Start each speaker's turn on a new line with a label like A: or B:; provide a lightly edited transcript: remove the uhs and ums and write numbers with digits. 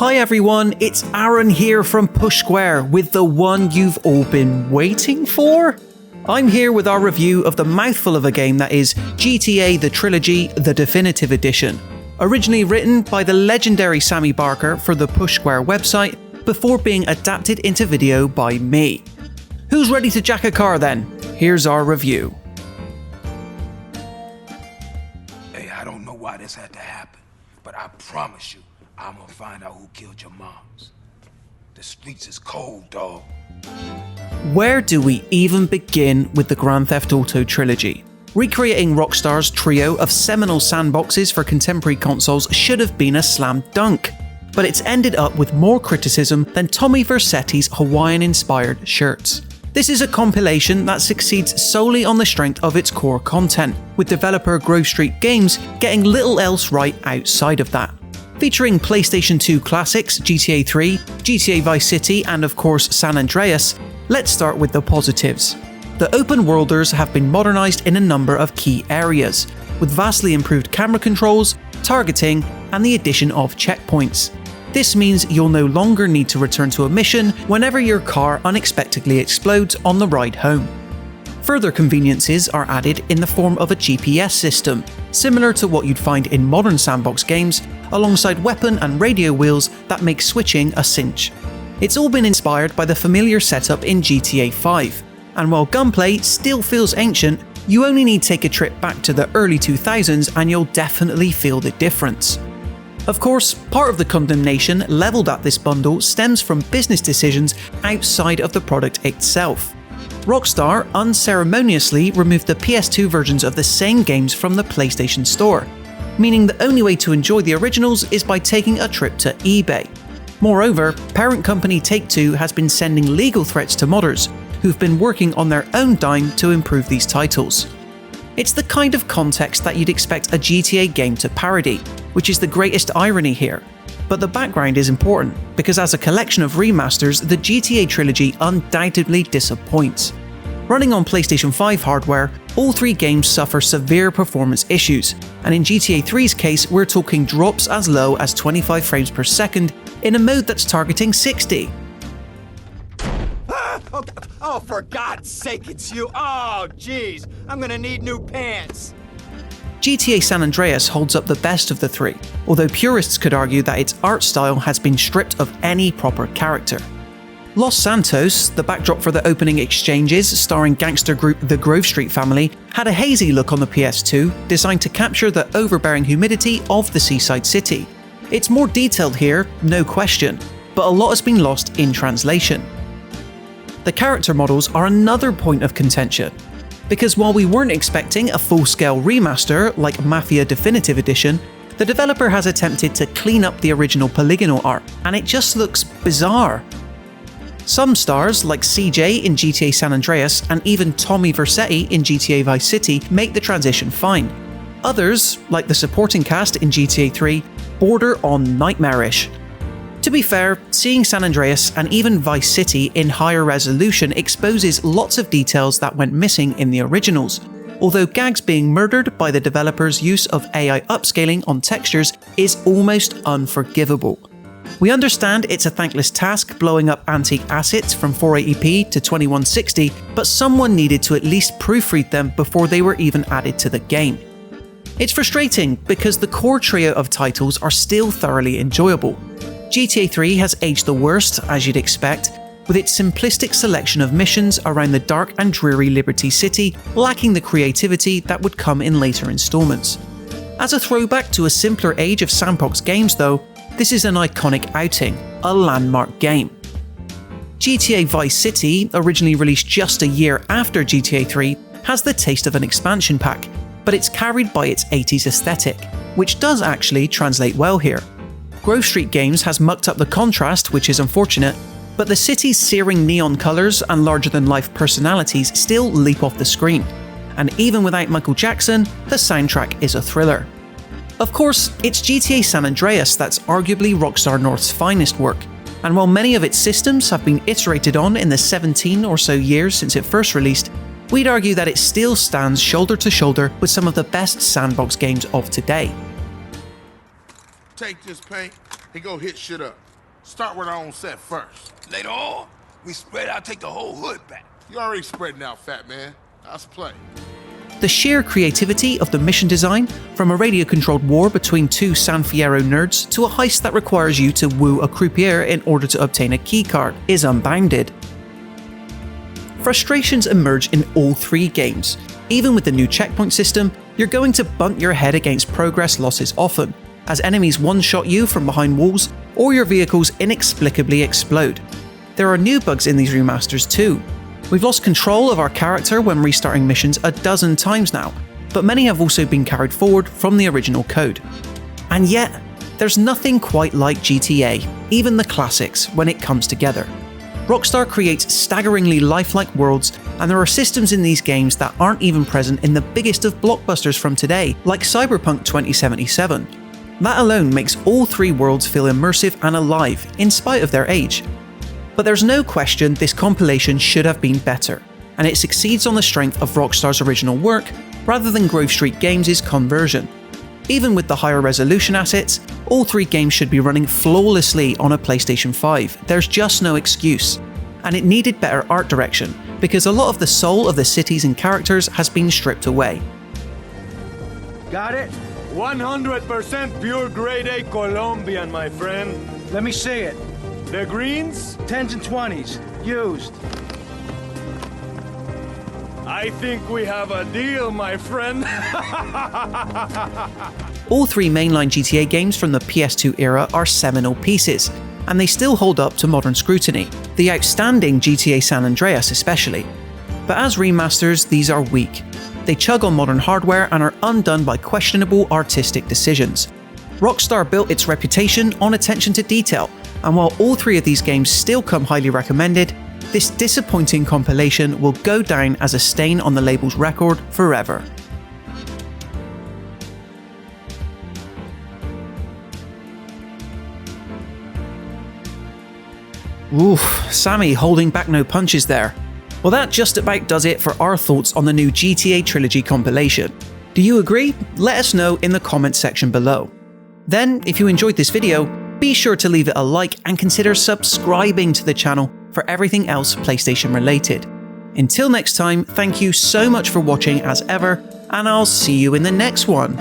A: Hi everyone, it's Aaron here from Push Square with the one you've all been waiting for. I'm here with our review of the mouthful of a game that is GTA The Trilogy, the Definitive Edition. Originally written by the legendary Sammy Barker for the Push Square website before being adapted into video by me. Who's ready to jack a car then? Here's our review.
B: Hey, I don't know why this had to happen, but I promise you, I'm gonna find out who killed your moms. The streets is cold, dog.
A: Where do we even begin with the Grand Theft Auto trilogy? Recreating Rockstar's trio of seminal sandboxes for contemporary consoles should have been a slam dunk, but it's ended up with more criticism than Tommy Vercetti's Hawaiian-inspired shirts. This is a compilation that succeeds solely on the strength of its core content, with developer Grove Street Games getting little else right outside of that. Featuring PlayStation 2 classics GTA 3, GTA Vice City, and of course San Andreas, let's start with the positives. The open worlders have been modernised in a number of key areas, with vastly improved camera controls, targeting, and the addition of checkpoints. This means you'll no longer need to return to a mission whenever your car unexpectedly explodes on the ride home. Further conveniences are added in the form of a GPS system, similar to what you'd find in modern sandbox games, alongside weapon and radio wheels that make switching a cinch. It's all been inspired by the familiar setup in GTA 5, and while gunplay still feels ancient, you only need to take a trip back to the early 2000s and you'll definitely feel the difference. Of course, part of the condemnation levelled at this bundle stems from business decisions outside of the product itself. Rockstar unceremoniously removed the PS2 versions of the same games from the PlayStation Store, meaning the only way to enjoy the originals is by taking a trip to eBay. Moreover, parent company Take-Two has been sending legal threats to modders, who've been working on their own dime to improve these titles. It's the kind of context that you'd expect a GTA game to parody, which is the greatest irony here. But the background is important, because as a collection of remasters, the GTA trilogy undoubtedly disappoints. Running on PlayStation 5 hardware, all three games suffer severe performance issues, and in GTA 3's case, we're talking drops as low as 25 frames per second in a mode that's targeting 60.
C: Oh, for God's sake, it's you! Oh, jeez, I'm gonna need new pants!
A: GTA San Andreas holds up the best of the three, although purists could argue that its art style has been stripped of any proper character. Los Santos, the backdrop for the opening exchanges starring gangster group the Grove Street family, had a hazy look on the PS2, designed to capture the overbearing humidity of the seaside city. It's more detailed here, no question, but a lot has been lost in translation. The character models are another point of contention, because while we weren't expecting a full-scale remaster like Mafia Definitive Edition, the developer has attempted to clean up the original polygonal art, and it just looks bizarre. Some stars, like CJ in GTA San Andreas and even Tommy Vercetti in GTA Vice City, make the transition fine. Others, like the supporting cast in GTA 3, border on nightmarish. To be fair, seeing San Andreas and even Vice City in higher resolution exposes lots of details that went missing in the originals, although gags being murdered by the developer's use of AI upscaling on textures is almost unforgivable. We understand it's a thankless task blowing up antique assets from 480p to 2160, but someone needed to at least proofread them before they were even added to the game. It's frustrating because the core trio of titles are still thoroughly enjoyable. GTA 3 has aged the worst, as you'd expect, with its simplistic selection of missions around the dark and dreary Liberty City lacking the creativity that would come in later installments. As a throwback to a simpler age of sandbox games though, this is an iconic outing, a landmark game. GTA Vice City, originally released just a year after GTA 3, has the taste of an expansion pack, but it's carried by its 80s aesthetic, which does actually translate well here. Grove Street Games has mucked up the contrast, which is unfortunate, but the city's searing neon colours and larger-than-life personalities still leap off the screen, and even without Michael Jackson, the soundtrack is a thriller. Of course, it's GTA San Andreas that's arguably Rockstar North's finest work, and while many of its systems have been iterated on in the 17 or so years since it first released, we'd argue that it still stands shoulder to shoulder with some of the best sandbox games of today.
D: Take this paint and go hit shit up. Start with our own set first.
B: Later on, we spread out, take the whole hood back.
D: You already spreading out, fat man. Let's play.
A: The sheer creativity of the mission design, from a radio-controlled war between two San Fierro nerds to a heist that requires you to woo a croupier in order to obtain a keycard, is unbounded. Frustrations emerge in all three games. Even with the new checkpoint system, you're going to bunt your head against progress losses often, as enemies one-shot you from behind walls or your vehicles inexplicably explode. There are new bugs in these remasters too. We've lost control of our character when restarting missions a dozen times now, but many have also been carried forward from the original code. And yet, there's nothing quite like GTA, even the classics, when it comes together. Rockstar creates staggeringly lifelike worlds, and there are systems in these games that aren't even present in the biggest of blockbusters from today, like Cyberpunk 2077. That alone makes all three worlds feel immersive and alive, in spite of their age. But there's no question this compilation should have been better, and it succeeds on the strength of Rockstar's original work rather than Grove Street Games' conversion. Even with the higher resolution assets, all three games should be running flawlessly on a PlayStation 5, there's just no excuse. And it needed better art direction, because a lot of the soul of the cities and characters has been stripped away.
C: Got it? 100% pure grade A Colombian, my friend.
E: Let me see it.
C: The greens?
E: 10s and 20s. Used.
C: I think we have a deal, my friend.
A: All three mainline GTA games from the PS2 era are seminal pieces, and they still hold up to modern scrutiny, the outstanding GTA San Andreas especially. But as remasters, these are weak. They chug on modern hardware and are undone by questionable artistic decisions. Rockstar built its reputation on attention to detail, and while all three of these games still come highly recommended, this disappointing compilation will go down as a stain on the label's record forever. Oof, Sammy holding back no punches there. Well, that just about does it for our thoughts on the new GTA Trilogy compilation. Do you agree? Let us know in the comments section below. Then, if you enjoyed this video, be sure to leave it a like and consider subscribing to the channel for everything else PlayStation related. Until next time, thank you so much for watching as ever, and I'll see you in the next one.